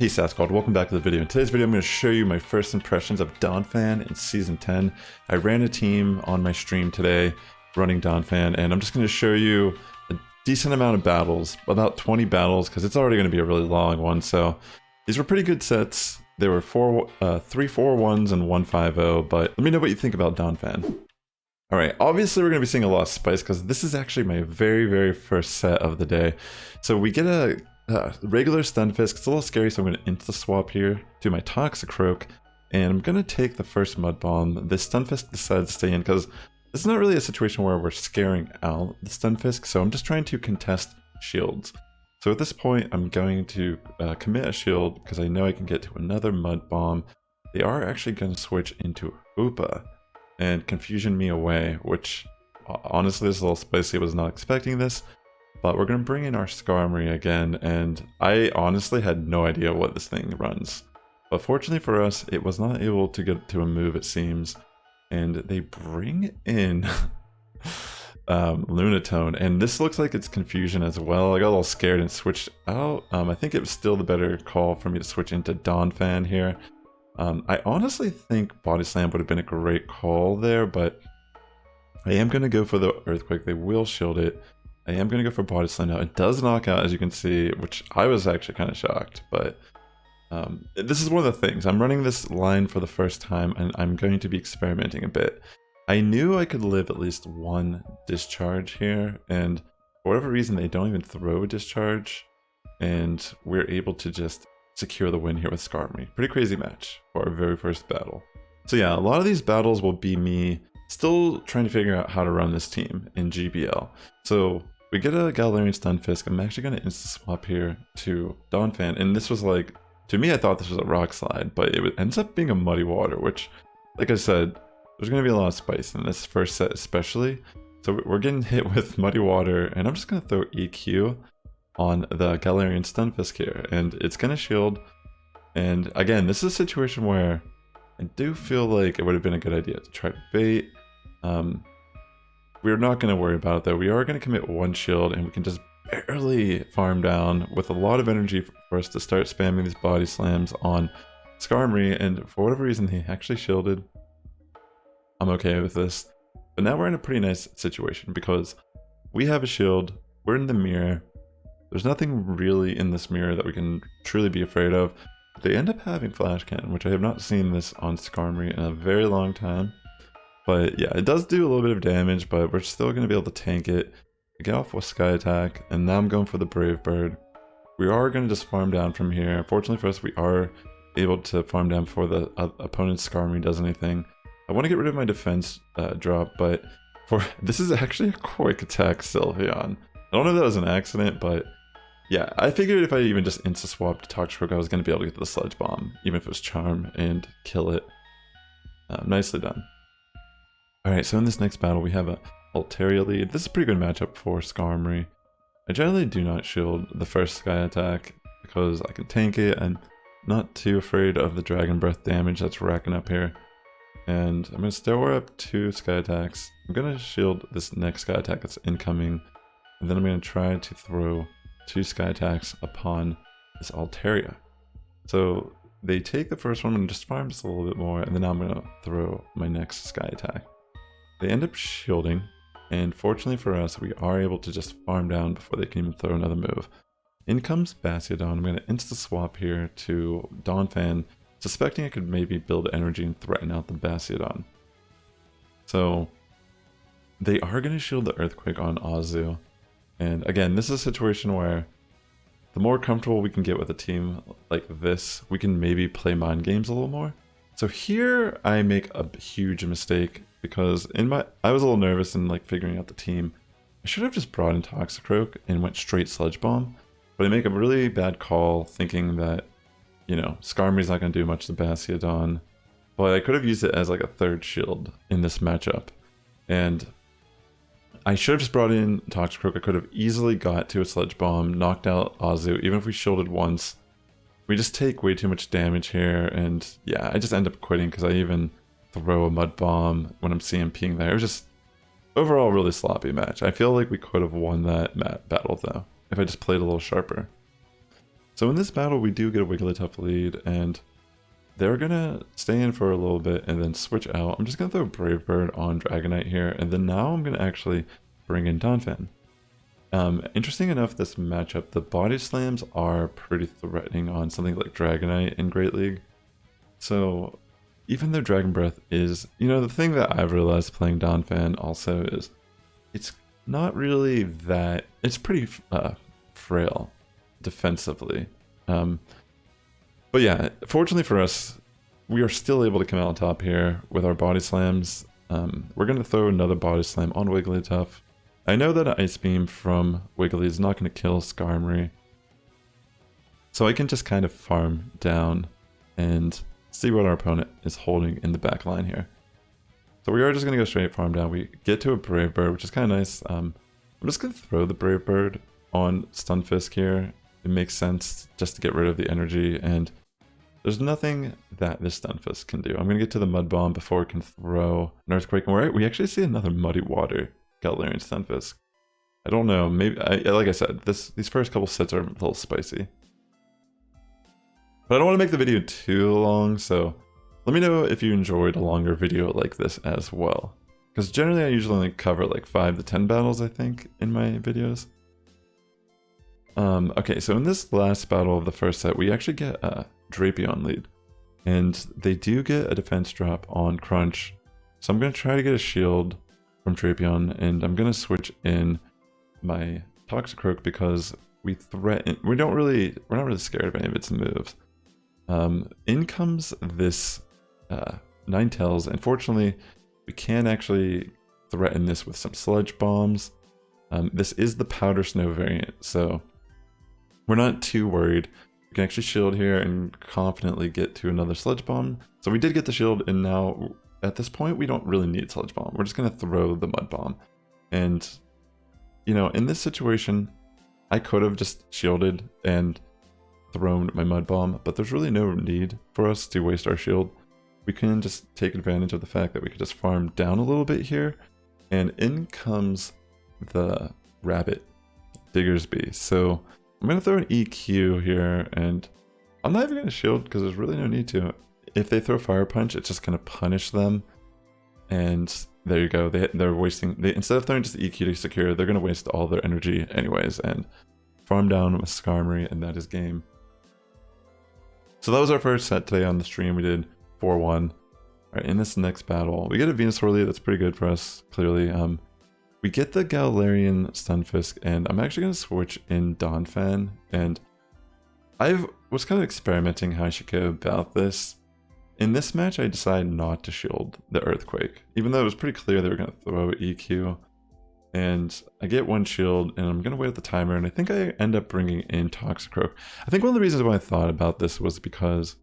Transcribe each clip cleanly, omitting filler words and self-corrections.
Hey Sass Squad, welcome back to the video. In today's video I'm going to show you my first impressions of Donphan in Season 10. I ran a team on my stream today running Donphan, and I'm just going to show you a decent amount of battles, about 20 battles, because it's already going to be a really long one. So these were pretty good sets. There were 3 4-1s and 1 5-0, but let me know what you think about Donphan. Alright, obviously we're going to be seeing a lot of spice, because this is actually my very first set of the day. So we get a regular Stunfisk. It's a little scary, so I'm going to insta swap here to my Toxicroak, and I'm going to take the first Mud Bomb. The Stunfisk decides to stay in because it's not really a situation where we're scaring out the Stunfisk, so I'm just trying to contest shields. So at this point, I'm going to commit a shield because I know I can get to another Mud Bomb. They are actually going to switch into Hoopa and confusion me away, which honestly is a little spicy. I was not expecting this. But we're going to bring in our Skarmory again, and I honestly had no idea what this thing runs. But fortunately for us, it was not able to get to a move, it seems. And they bring in Lunatone, and this looks like it's confusion as well. I got a little scared and switched out. I think it was still the better call for me to switch into Donphan here. I honestly think Body Slam would have been a great call there, but I am going to go for the Earthquake. They will shield it. I am going to go for Body Slam now. It does knock out, as you can see, which I was actually kind of shocked, but this is one of the things. I'm running this line for the first time, and I'm going to be experimenting a bit. I knew I could live at least one discharge here, and for whatever reason, they don't even throw a discharge, and we're able to just secure the win here with Skarmory. Pretty crazy match for our very first battle. So yeah, a lot of these battles will be me still trying to figure out how to run this team in GBL. So we get a Galarian Stunfisk. I'm actually going to insta-swap here to Donphan, and this was like, to me I thought this was a Rock Slide, but it ends up being a Muddy Water, which, like I said, there's going to be a lot of spice in this first set especially. So we're getting hit with Muddy Water, and I'm just going to throw EQ on the Galarian Stunfisk here, and it's going to shield. And again, this is a situation where I do feel like it would have been a good idea to try to bait. We're not going to worry about it though. We are going to commit one shield, and we can just barely farm down with a lot of energy for us to start spamming these body slams on Skarmory, and for whatever reason he actually shielded. I'm okay with this. But now we're in a pretty nice situation because we have a shield, we're in the mirror. There's nothing really in this mirror that we can truly be afraid of. They end up having Flash Cannon, which I have not seen this on Skarmory in a very long time. But yeah, it does do a little bit of damage, but we're still going to be able to tank it. Get off with Sky Attack, and now I'm going for the Brave Bird. We are going to just farm down from here. Fortunately for us, we are able to farm down before the opponent's Skarmory does anything. I want to get rid of my defense drop, but this is actually a quick attack Sylveon. I don't know if that was an accident, but yeah, I figured if I even just insta-swapped to Toxicroak, I was going to be able to get to the Sludge Bomb, even if it was Charm, and kill it. Nicely done. Alright, so in this next battle we have a Altaria lead. This is a pretty good matchup for Skarmory. I generally do not shield the first Sky Attack because I can tank it. I'm not too afraid of the Dragon Breath damage that's racking up here. And I'm going to store up 2 Sky Attacks. I'm going to shield this next Sky Attack that's incoming. And then I'm going to try to throw 2 Sky Attacks upon this Altaria. So they take the first one and just farm just a little bit more, and then I'm going to throw my next Sky Attack. They end up shielding, and fortunately for us, we are able to just farm down before they can even throw another move. In comes Bastiodon. I'm going to insta-swap here to Donphan, suspecting I could maybe build energy and threaten out the Bastiodon. So they are going to shield the Earthquake on Azu. And again, this is a situation where the more comfortable we can get with a team like this, we can maybe play mind games a little more. So here I make a huge mistake because I was a little nervous in like figuring out the team. I should have just brought in Toxicroak and went straight Sludge Bomb, but I make a really bad call thinking that, you know, Skarmory's not going to do much to Bastiodon, but I could have used it as like a third shield in this matchup. And I should have just brought in Toxicroak. I could have easily got to a Sludge Bomb, knocked out Azu, even if we shielded once. We just take way too much damage here, and yeah, I just end up quitting because I even throw a Mud Bomb when I'm CMPing there. It was just overall really sloppy match. I feel like we could have won that battle though, if I just played a little sharper. So in this battle, we do get a Wigglytuff lead, and they're gonna stay in for a little bit and then switch out. I'm just gonna throw Brave Bird on Dragonite here, and then now I'm gonna actually bring in Donphan. Interesting enough, this matchup, the body slams are pretty threatening on something like Dragonite in Great League. So even though Dragon Breath is, the thing that I've realized playing Donphan also is it's not really that, it's pretty frail defensively. But yeah, fortunately for us, we are still able to come out on top here with our body slams. We're going to throw another body slam on Wigglytuff. I know that an Ice Beam from Wiggly is not going to kill Skarmory, so I can just kind of farm down and see what our opponent is holding in the back line here. So we are just going to go straight farm down. We get to a Brave Bird, which is kind of nice. I'm just going to throw the Brave Bird on Stunfisk here. It makes sense just to get rid of the energy, and there's nothing that this Stunfisk can do. I'm going to get to the Mud Bomb before it can throw an Earthquake, and we actually see another Muddy Water Galarian Stunfisk. I don't know, maybe, like I said, these first couple sets are a little spicy. But I don't want to make the video too long, so let me know if you enjoyed a longer video like this as well. Because generally I usually only cover like 5 to 10 battles, I think, in my videos. Okay, so in this last battle of the first set, we actually get a Drapion lead. And they do get a defense drop on Crunch. So I'm going to try to get a shield from Drapion, and I'm going to switch in my Toxicroak because we're not really scared of any of its moves. In comes this Ninetales, and fortunately we can actually threaten this with some Sludge Bombs. This is the Powder Snow variant, so we're not too worried. We can actually shield here and confidently get to another Sludge Bomb. So we did get the shield, and now at this point we don't really need Sludge Bomb. We're just going to throw the Mud Bomb. And, in this situation, I could have just shielded and thrown my Mud Bomb, but there's really no need for us to waste our shield. We can just take advantage of the fact that we could just farm down a little bit here, and in comes the Rabbit Diggersby. So I'm going to throw an EQ here, and I'm not even going to shield because there's really no need to. If they throw Fire Punch, it's just going to punish them, and there you go. They're wasting, instead of throwing just the EQ to secure, they're going to waste all their energy anyways, and farm down with Skarmory, and that is game. So that was our first set today on the stream. We did 4-1. Alright, in this next battle, we get a Venusaur lead. That's pretty good for us, clearly. We get the Galarian Stunfisk, and I'm actually going to switch in Donphan, and I was kind of experimenting how I should go about this. In this match, I decided not to shield the Earthquake, even though it was pretty clear they were going to throw EQ. And I get one shield, and I'm going to wait at the timer, and I think I end up bringing in Toxicroak. I think one of the reasons why I thought about this was because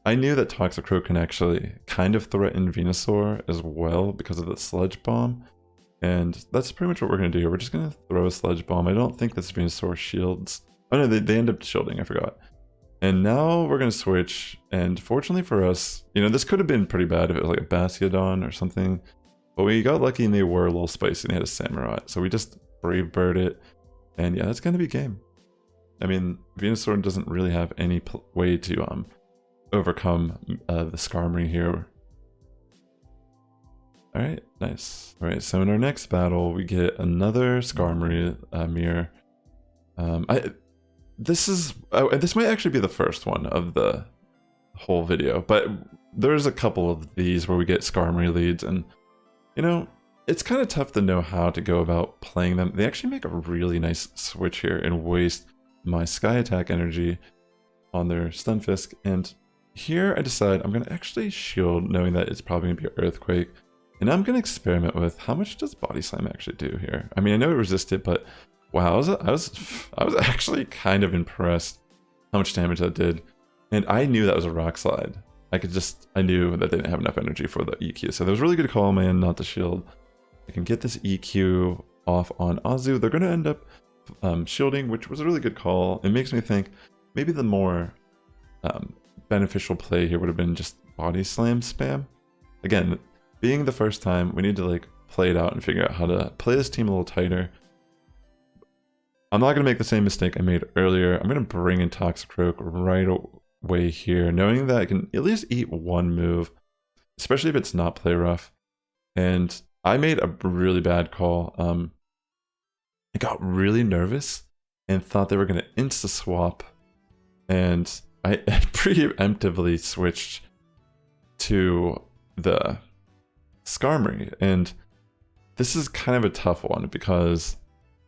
I knew that Toxicroak can actually kind of threaten Venusaur as well because of the Sludge Bomb. And that's pretty much what we're going to do here. We're just going to throw a Sludge Bomb. I don't think this Venusaur shields. Oh no, they end up shielding, I forgot. And now we're going to switch, and fortunately for us, this could have been pretty bad if it was like a Bastiodon or something. But we got lucky and they were a little spicy and they had a Samurott. So we just Brave Bird it. And yeah, that's going to be game. I mean, Venusaur doesn't really have any way to overcome the Skarmory here. Alright, nice. Alright, so in our next battle, we get another Skarmory mirror. This might actually be the first one of the whole video, but there's a couple of these where we get Skarmory leads, and it's kind of tough to know how to go about playing them. They actually make a really nice switch here and waste my Sky Attack energy on their Stunfisk, and here I decide I'm going to actually shield, knowing that it's probably going to be an Earthquake, and I'm going to experiment with how much does Body Slam actually do here. I mean, I know it resisted, but wow, I was actually kind of impressed how much damage that did, and I knew that was a Rock Slide. I knew that they didn't have enough energy for the EQ, so that was a really good call, man, not to shield. I can get this EQ off on Azu. They're going to end up shielding, which was a really good call. It makes me think maybe the more beneficial play here would have been just Body Slam spam. Again, being the first time, we need to play it out and figure out how to play this team a little tighter. I'm not going to make the same mistake I made earlier. I'm going to bring in Toxicroak right away here, knowing that I can at least eat one move, especially if it's not play rough. And I made a really bad call. I got really nervous and thought they were going to insta-swap, and I preemptively switched to the Skarmory, and this is kind of a tough one because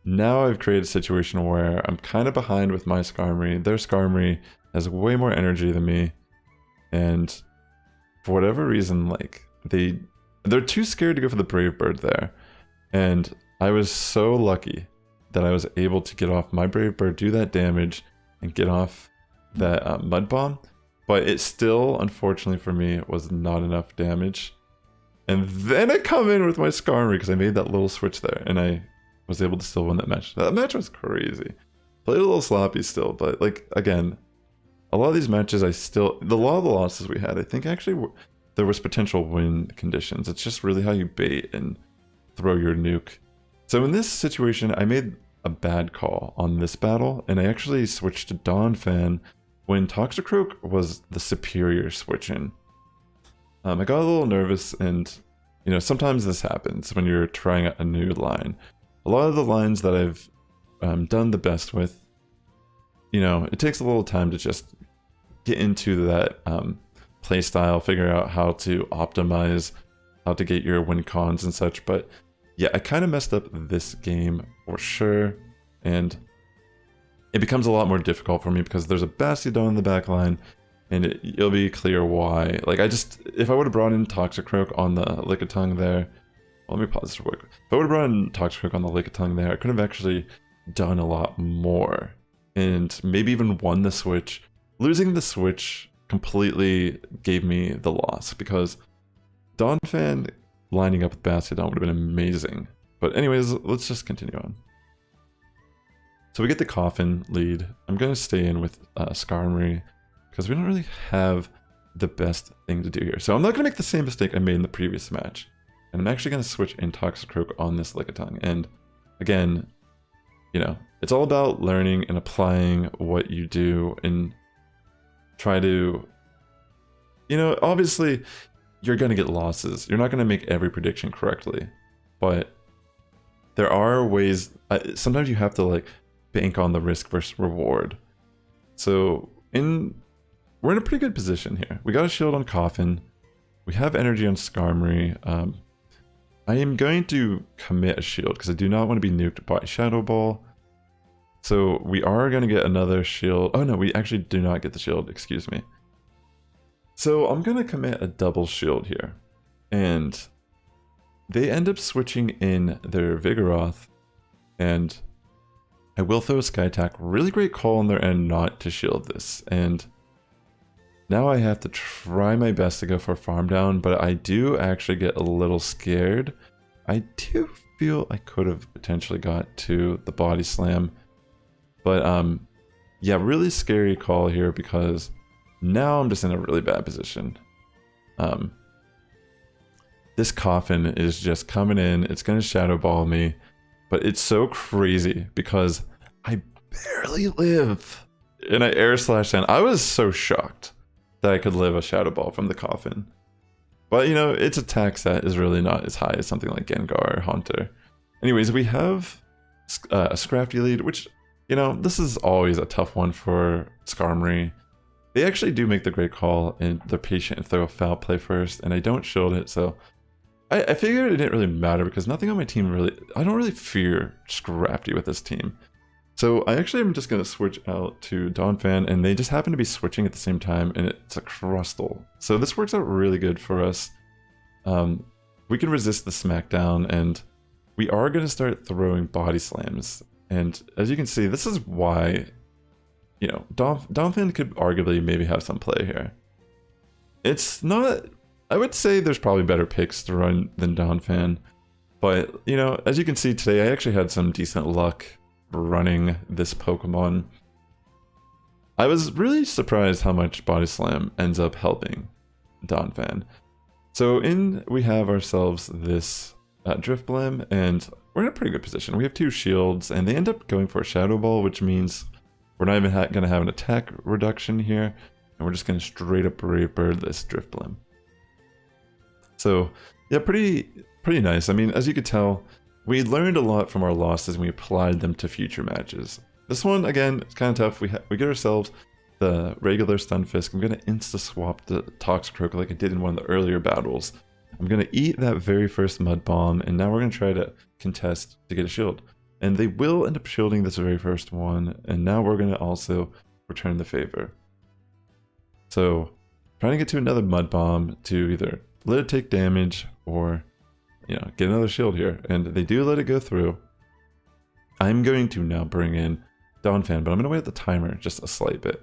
now I've created a situation where I'm kind of behind with my Skarmory. Their Skarmory has way more energy than me, and for whatever reason, like they're too scared to go for the Brave Bird there, and I was so lucky that I was able to get off my Brave Bird, do that damage, and get off that Mud Bomb, but it still, unfortunately for me, was not enough damage. And then I come in with my Skarmory because I made that little switch there, and I was able to still win that match. That match was crazy. Played a little sloppy still, but like, again, a lot of these matches a lot of the losses we had, I think actually there was potential win conditions. It's just really how you bait and throw your nuke. So in this situation, I made a bad call on this battle, and I actually switched to Donphan when Toxicroak was the superior switch in. I got a little nervous, and you know, sometimes this happens when you're trying a new line. A lot of the lines that I've done the best with, you know, it takes a little time to just get into that play style, figure out how to optimize, how to get your win cons and such. But yeah, I kind of messed up this game for sure, and it becomes a lot more difficult for me because there's a Bastiodon in the back line, and it'll be clear why. Like, if I would have brought in Toxicroak on the Lickitung there, well, let me pause this real quick. If I would have brought in Toxicroak on the Lickitung there, I could have actually done a lot more, and maybe even won the switch. Losing the switch completely gave me the loss, because Donphan lining up with Bastiodon would have been amazing. But anyways, let's just continue on. So we get the Coffin lead. I'm going to stay in with Skarmory, because we don't really have the best thing to do here. So I'm not going to make the same mistake I made in the previous match. And I'm actually going to switch in Toxicroak on this Lickitung. And again, you know, it's all about learning and applying what you do, and try to, you know, obviously you're going to get losses. You're not going to make every prediction correctly, but there are ways. Sometimes you have to like bank on the risk versus reward. So we're in a pretty good position here. We got a shield on Coffin. We have energy on Skarmory. I am going to commit a shield because I do not want to be nuked by Shadow Ball. So we are going to get another shield. Oh no, we actually do not get the shield, excuse me. So I'm going to commit a double shield here. And they end up switching in their Vigoroth. And I will throw a Sky Attack. Really great call on their end not to shield this. And now I have to try my best to go for a farm down, but I do actually get a little scared. I do feel I could have potentially got to the Body Slam. But yeah, really scary call here, because now I'm just in a really bad position. This Coffin is just coming in. It's going to Shadow Ball me, but it's so crazy because I barely live. And I Air Slash in. I was so shocked that I could live a Shadow Ball from the Coffin. But, you know, its attack set is really not as high as something like Gengar or Haunter. Anyways, we have a Scrafty lead, which, you know, this is always a tough one for Skarmory. They actually do make the great call, and they're patient and throw a foul play first, and I don't shield it, so I figured it didn't really matter because nothing on my team really... I don't really fear Scrafty with this team. So I actually am just going to switch out to Donphan, and they just happen to be switching at the same time, and it's a Crustle. So this works out really good for us. We can resist the Smackdown, and we are going to start throwing Body Slams. And as you can see, this is why, you know, Donphan could arguably maybe have some play here. It's not... I would say there's probably better picks to run than Donphan, but, you know, as you can see today, I actually had some decent luck running this Pokemon. I was really surprised how much Body Slam ends up helping Donphan. So we have ourselves this Drifblim, and we're in a pretty good position. We have 2 shields, and they end up going for a Shadow Ball, which means we're not even going to have an attack reduction here, and we're just going to straight up Brave Bird this Drifblim. So yeah, pretty nice. I mean, as you could tell, we learned a lot from our losses and we applied them to future matches. This one, again, it's kind of tough. We get ourselves the regular Stunfisk. I'm going to insta-swap the Toxicroak like I did in one of the earlier battles. I'm going to eat that very first Mud Bomb, and now we're going to try to contest to get a shield. And they will end up shielding this very first one, and now we're going to also return the favor. So, trying to get to another Mud Bomb to either let it take damage or, you know, get another shield here. And they do let it go through. I'm going to now bring in Donphan, but I'm going to wait the timer just a slight bit.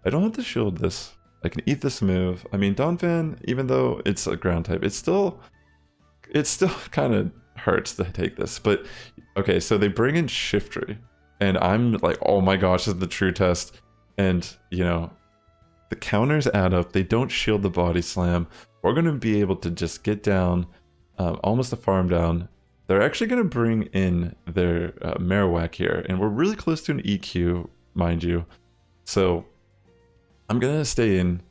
I don't have to shield this. I can eat this move. I mean, Donphan, even though it's a ground type, it still kind of hurts to take this. But okay, so they bring in Shiftry, and I'm like, oh my gosh, this is the true test. And you know, the counters add up. They don't shield the body slam. We're going to be able to just get down, almost a farm down. They're actually going to bring in their Marowak here, and we're really close to an EQ, mind you. So I'm going to stay in.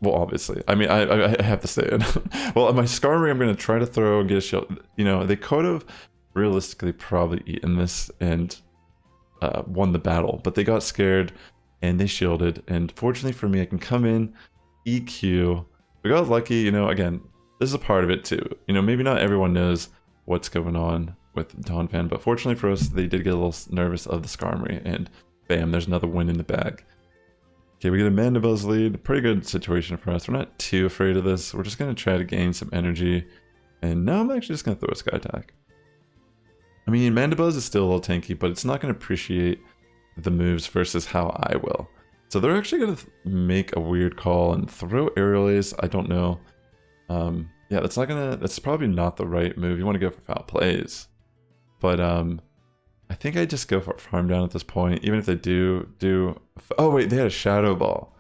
Well, obviously. I mean, I have to stay in. Well, my Skarmory, I'm going to try to throw and get a shield. You know, they could have realistically probably eaten this and won the battle, but they got scared and they shielded. And fortunately for me, I can come in, EQ. We got lucky, you know, again, this is a part of it too. You know, maybe not everyone knows what's going on with Donphan, but fortunately for us, they did get a little nervous of the Skarmory, and bam, there's another win in the bag. Okay, we get a Mandibuzz lead. Pretty good situation for us. We're not too afraid of this. We're just going to try to gain some energy. And now I'm actually just going to throw a Sky Attack. I mean, Mandibuzz is still a little tanky, but it's not going to appreciate the moves versus how I will. So they're actually going to make a weird call and throw Aerial Ace. I don't know. Yeah, that's probably not the right move. You want to go for foul plays. But I think I just go for farm down at this point, even if they do. Oh wait, they had a Shadow Ball.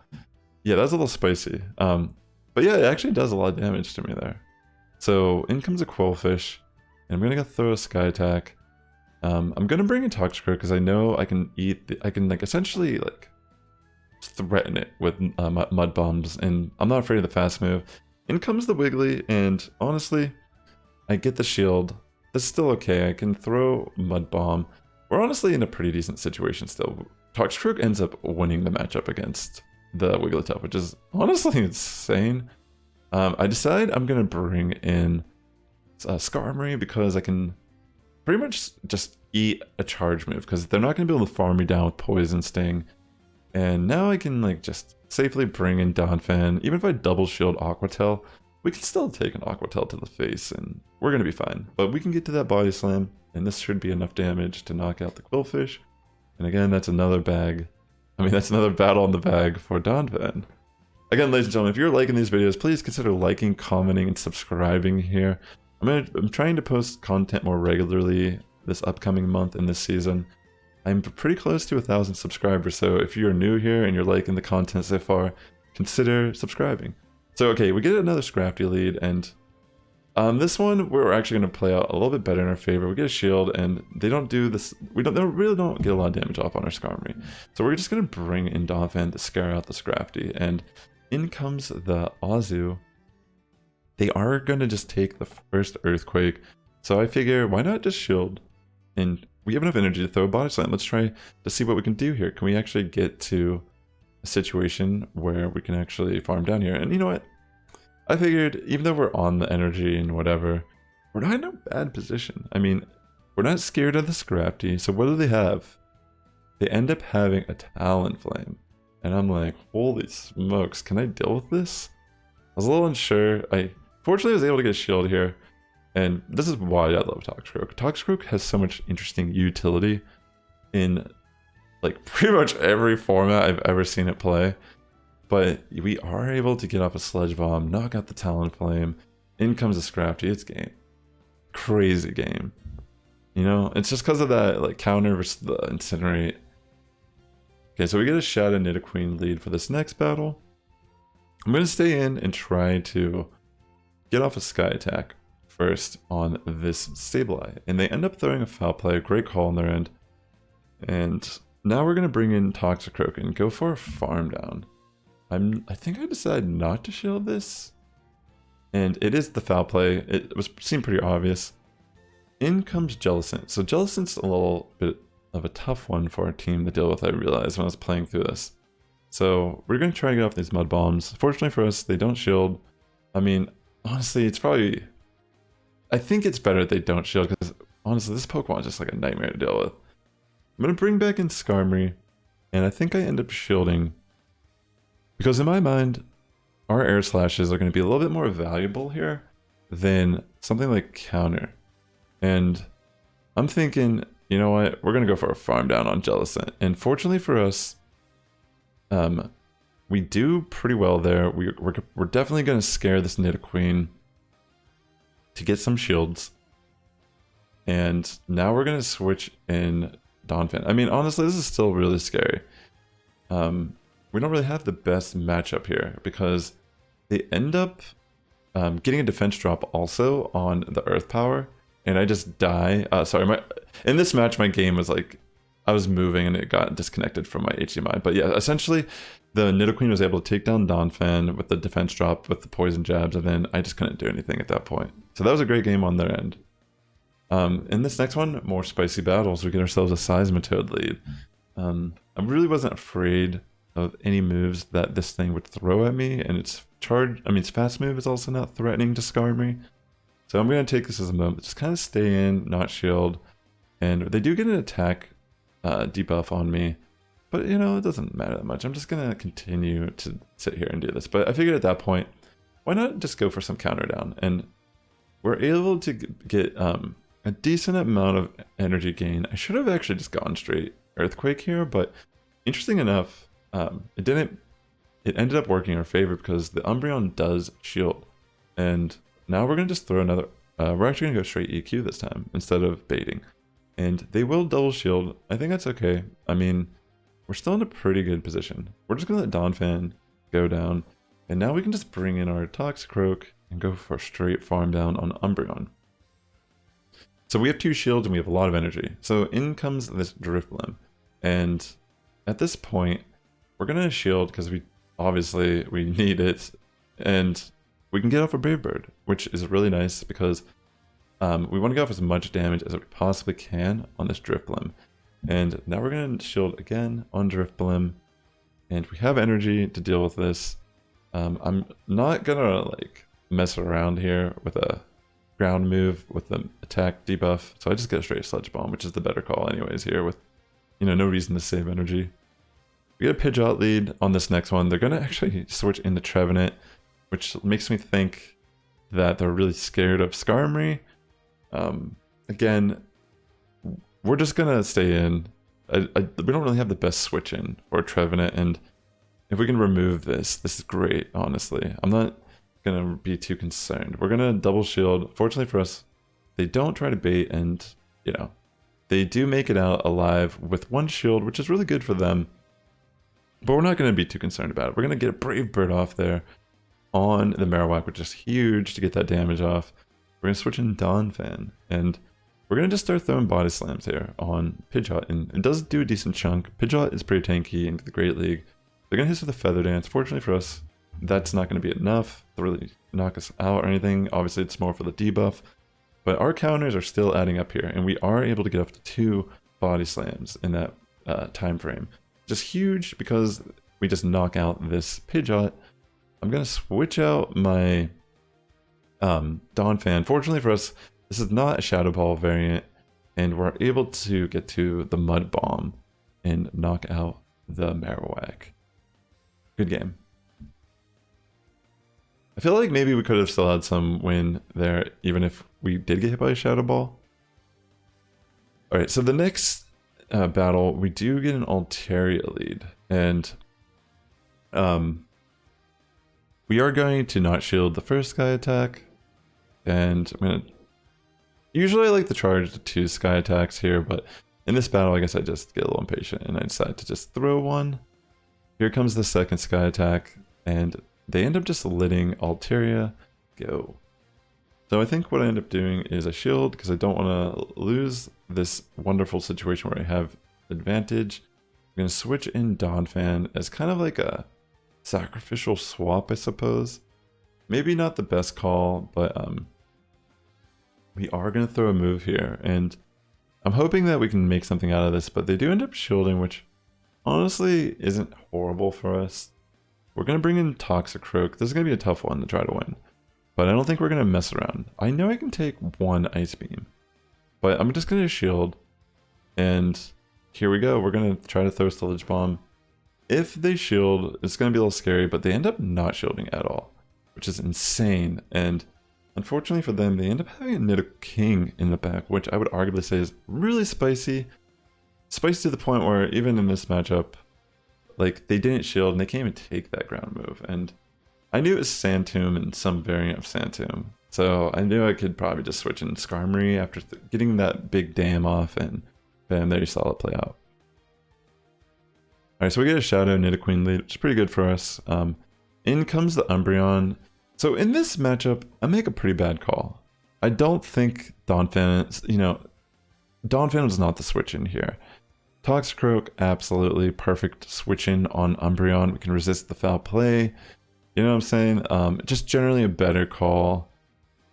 Yeah, that's a little spicy. But yeah, it actually does a lot of damage to me there. So in comes a Quillfish, and I'm gonna go throw a Sky Attack. I'm gonna bring in Toxicroak because I know I can like essentially like threaten it with Mud Bombs, and I'm not afraid of the fast move. In comes the Wiggly, and honestly, I get the shield. That's still okay. I can throw Mud Bomb. We're honestly in a pretty decent situation still. Toxicroak ends up winning the matchup against the Wigglytuff, which is honestly insane. I decide I'm gonna bring in Skarmory because I can pretty much just eat a charge move because they're not gonna be able to farm me down with Poison Sting. And now I can like just safely bring in Donphan. Even if I double shield Aqua Tail, we can still take an Aqua Tail to the face and we're gonna be fine. But we can get to that Body Slam, and this should be enough damage to knock out the Quillfish. And again, that's another bag. I mean, that's another battle in the bag for Donphan. Again, ladies and gentlemen, if you're liking these videos, please consider liking, commenting, and subscribing here. I'm trying to post content more regularly this upcoming month and this season. I'm pretty close to 1,000 subscribers, so if you're new here and you're liking the content so far, consider subscribing. So okay, we get another Scrafty lead, and this one we're actually going to play out a little bit better in our favor. We get a shield, and they don't do this. They really don't get a lot of damage off on our Skarmory. So we're just going to bring in Donphan to scare out the Scrafty, and in comes the Azu. They are going to just take the first Earthquake, so I figure why not just shield, and we have enough energy to throw a Body Slam. Let's try to see what we can do here. Can we actually get to a situation where we can actually farm down here? And you know what? I figured even though we're on the energy and whatever, we're not in a bad position. I mean, we're not scared of the Scrafty. So what do they have? They end up having a Talonflame. And I'm like, holy smokes, can I deal with this? I was a little unsure. Fortunately, I was able to get a shield here. And this is why I love Toxicroak. Toxicroak has so much interesting utility in like pretty much every format I've ever seen it play. But we are able to get off a Sludge Bomb, knock out the Talonflame. In comes a Scrafty. It's game. Crazy game. You know, it's just because of that like counter versus the Incinerate. Okay, so we get a Shadow Nidoqueen lead for this next battle. I'm going to stay in and try to get off a Sky Attack first on this Sableye. And they end up throwing a foul play, a great call on their end. And now we're going to bring in Toxicroak and go for a farm down. I think I decided not to shield this. And it is the foul play. It seemed pretty obvious. In comes Jellicent. So Jellicent's a little bit of a tough one for our team to deal with, I realized when I was playing through this. So we're going to try to get off these mud bombs. Fortunately for us, they don't shield. I mean, honestly, it's probably... I think it's better they don't shield, because honestly, this Pokemon is just like a nightmare to deal with. I'm going to bring back in Skarmory, and I think I end up shielding, because in my mind, our air slashes are going to be a little bit more valuable here than something like counter. And I'm thinking, you know what, we're going to go for a farm down on Jellicent. And fortunately for us, we do pretty well there. We're definitely going to scare this Nidoqueen to get some shields. And now we're going to switch in Donphan. I mean, honestly, this is still really scary. We don't really have the best matchup here because they end up getting a defense drop also on the Earth Power, and I just die. Sorry, in this match, my game was like, I was moving and it got disconnected from my HDMI. But yeah, essentially, the Nidoqueen was able to take down Donphan with the defense drop with the poison jabs, and then I just couldn't do anything at that point. So that was a great game on their end. In this next one, more spicy battles. We get ourselves a Seismitoad lead. I really wasn't afraid of any moves that this thing would throw at me, and its fast move is also not threatening to Skarmory. So I'm going to take this as a moment, just kind of stay in, not shield, and they do get an attack debuff on me, but you know, it doesn't matter that much. I'm just going to continue to sit here and do this, but I figured at that point, why not just go for some counter down, and we're able to get a decent amount of energy gain. I should have actually just gone straight Earthquake here, but interesting enough, it ended up working in our favor because the Umbreon does shield. And now we're going to just throw another, we're actually going to go straight EQ this time instead of baiting. And they will double shield. I think that's okay. I mean, we're still in a pretty good position. We're just going to let Donphan go down. And now we can just bring in our Toxicroak and go for a straight farm down on Umbreon. So we have 2 shields and we have a lot of energy. So in comes this Drifblim. And at this point, we're going to shield because we need it. And we can get off a Brave Bird, which is really nice because we want to get off as much damage as we possibly can on this Drifblim. And now we're going to shield again on Drifblim. And we have energy to deal with this. I'm not going to like mess around here with a ground move with the attack debuff, so I just get a straight Sludge Bomb, which is the better call anyways here with, you know, no reason to save energy. We get a Pidgeot lead on this next one. They're going to actually switch into Trevenant, which makes me think that they're really scared of Skarmory. Again, we're just going to stay in. We don't really have the best switch in for Trevenant, and if we can remove this is great, honestly. I'm not gonna be too concerned. We're gonna double shield. Fortunately for us, they don't try to bait, and you know, they do make it out alive with 1 shield, which is really good for them. But we're not gonna be too concerned about it. We're gonna get a Brave Bird off there on the Marowak, which is huge to get that damage off. We're gonna switch in Donphan, and we're gonna just start throwing body slams here on Pidgeot, and it does do a decent chunk. Pidgeot is pretty tanky into the Great League. They're gonna hit us with a Feather Dance. Fortunately for us, that's not going to be enough to really knock us out or anything. Obviously, it's more for the debuff. But our counters are still adding up here, and we are able to get up to 2 body slams in that time frame. Just huge because we just knock out this Pidgeot. I'm going to switch out my Donphan. Fortunately for us, this is not a Shadow Ball variant, and we're able to get to the Mud Bomb and knock out the Marowak. Good game. I feel like maybe we could have still had some win there, even if we did get hit by a Shadow Ball. Alright, so the next battle, we do get an Altaria lead. And we are going to not shield the first Sky Attack. And I'm going to... Usually I like to charge the 2 Sky Attacks here, but in this battle I guess I just get a little impatient and I decide to just throw 1. Here comes the second Sky Attack, and they end up just letting Altaria go. So I think what I end up doing is I shield because I don't want to lose this wonderful situation where I have advantage. I'm going to switch in Donphan as kind of like a sacrificial swap, I suppose. Maybe not the best call, but we are going to throw a move here, and I'm hoping that we can make something out of this, but they do end up shielding, which honestly isn't horrible for us. We're going to bring in Toxicroak. This is going to be a tough one to try to win, but I don't think we're going to mess around. I know I can take one Ice Beam, but I'm just going to shield, and here we go. We're going to try to throw Sludge Bomb. If they shield, it's going to be a little scary, but they end up not shielding at all, which is insane. And unfortunately for them, they end up having a Nidoking in the back, which I would arguably say is really spicy. Spicy to the point where even in this matchup, like, they didn't shield and they can't even take that ground move. And I knew it was Sandtomb and some variant of Sandtomb, so I knew I could probably just switch in Skarmory after getting that big dam off, and bam, there you saw it play out. Alright, so we get a Shadow Nidoqueen lead, which is pretty good for us. In comes the Umbreon. So in this matchup, I make a pretty bad call. I don't think Donphan, Donphan was not the switch in here. Toxicroak, absolutely perfect switch in on Umbreon. We can resist the foul play. You know what I'm saying? Just generally a better call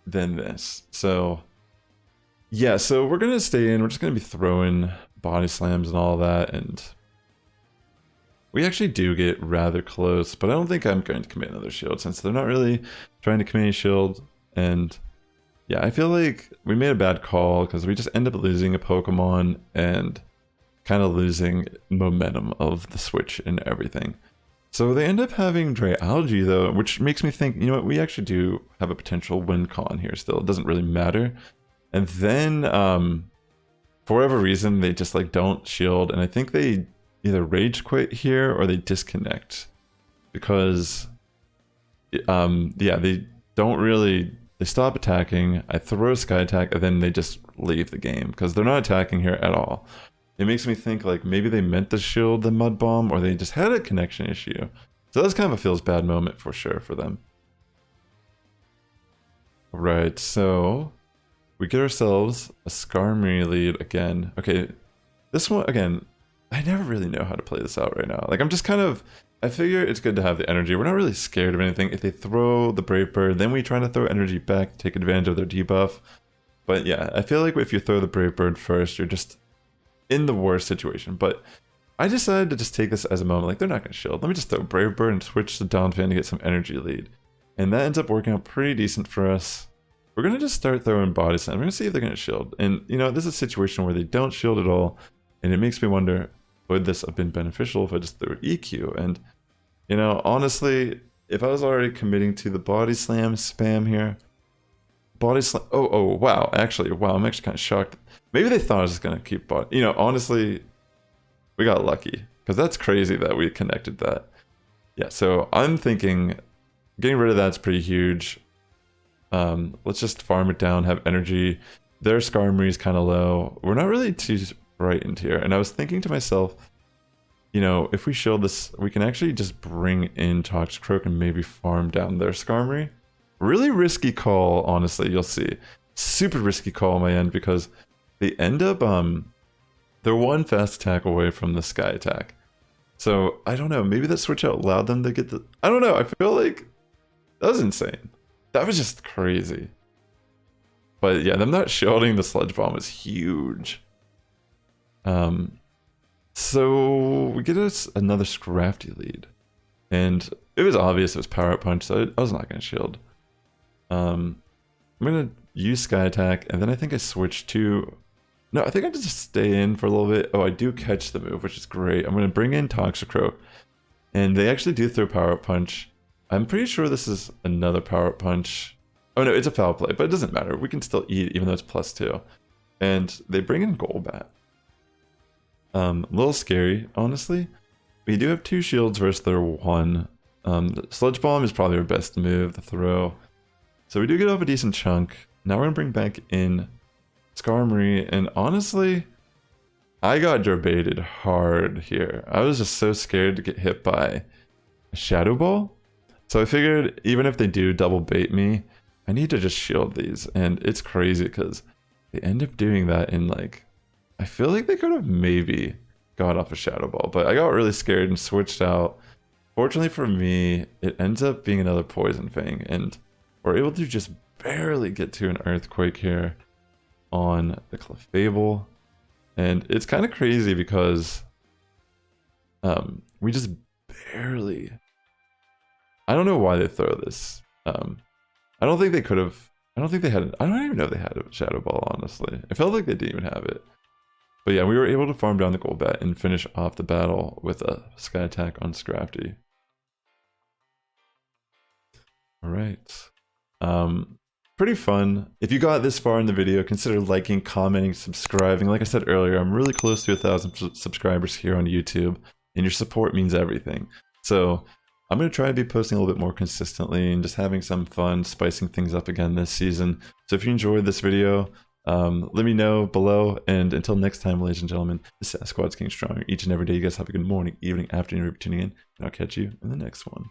than this. So yeah, so we're going to stay in. We're just going to be throwing body slams and all that, and we actually do get rather close, but I don't think I'm going to commit another shield since they're not really trying to commit a shield. And yeah, I feel like we made a bad call because we just end up losing a Pokemon and kind of losing momentum of the switch and everything. So they end up having Drayalgi though, which makes me think, you know what, we actually do have a potential win con here still. It doesn't really matter. And then for whatever reason, they just like don't shield, and I think they either rage quit here or they disconnect because yeah, they don't really, they stop attacking. I throw a Sky Attack and then they just leave the game because they're not attacking here at all. It makes me think like maybe they meant to shield the Mud Bomb or they just had a connection issue. So that's kind of a feels bad moment for sure for them. Right, so we get ourselves a Skarmory lead again. Okay, this one again, I never really know how to play this out right now. Like, I'm just kind of, I figure it's good to have the energy. We're not really scared of anything. If they throw the Brave Bird, then we try to throw energy back to take advantage of their debuff. But yeah, I feel like if you throw the Brave Bird first, you're just in the worst situation. But I decided to just take this as a moment. Like, they're not going to shield. Let me just throw Brave Bird and switch to Donphan to get some energy lead. And that ends up working out pretty decent for us. We're going to just start throwing Body Slam. We're going to see if they're going to shield. And, you know, this is a situation where they don't shield at all. And it makes me wonder, would this have been beneficial if I just threw EQ? And, you know, honestly, if I was already committing to the Body Slam spam here, Body Slam, oh, wow, actually, wow, I'm actually kind of shocked. Maybe they thought I was just going to keep Body, you know, honestly, we got lucky, because that's crazy that we connected that. Yeah, so I'm thinking getting rid of that's pretty huge. Let's just farm it down, have energy. Their Skarmory is kind of low. We're not really too frightened here. And I was thinking to myself, you know, if we shield this, we can actually just bring in Toxicroak and maybe farm down their Skarmory. Really risky call, honestly, you'll see. Super risky call on my end because they end up, they're one fast attack away from the Sky Attack. So, I don't know, maybe that switch out allowed them to get the... I don't know, I feel like that was insane. That was just crazy. But yeah, them not shielding the Sludge Bomb is huge. So we get us another Scrafty lead. And it was obvious it was Power Up Punch, so I was not going to shield. I'm going to use Sky Attack, and then I think I switch to... No, I think I just stay in for a little bit. Oh, I do catch the move, which is great. I'm going to bring in Toxicroak. And they actually do throw Power Up Punch. I'm pretty sure this is another Power Up Punch. Oh no, it's a foul play, but it doesn't matter. We can still eat even though it's +2. And they bring in Golbat. A little scary, honestly. We do have 2 shields versus their 1. The Sludge Bomb is probably our best move, the throw. So we do get off a decent chunk. Now we're going to bring back in Skarmory, and honestly, I got debated hard here. I was just so scared to get hit by a Shadow Ball. So I figured even if they do double bait me, I need to just shield these, and it's crazy because they end up doing that in like, I feel like they could have maybe got off a Shadow Ball, but I got really scared and switched out. Fortunately for me, it ends up being another Poison Fang, and we're able to just barely get to an Earthquake here on the Clefable. And it's kind of crazy because we just barely... I don't know why they throw this. I don't think they could have... I don't think they had... I don't even know if they had a Shadow Ball, honestly. It felt like they didn't even have it. But yeah, we were able to farm down the Golbat and finish off the battle with a Sky Attack on Scrafty. Alright. Pretty fun. If you got this far in the video, consider liking, commenting, subscribing. Like I said earlier, I'm really close to 1,000 subscribers here on YouTube, and your support means everything. So I'm going to try to be posting a little bit more consistently and just having some fun, spicing things up again this season. So if you enjoyed this video, let me know below. And until next time, ladies and gentlemen, the Sass Squad's getting stronger each and every day. You guys have a good morning, evening, afternoon for tuning in, and I'll catch you in the next one.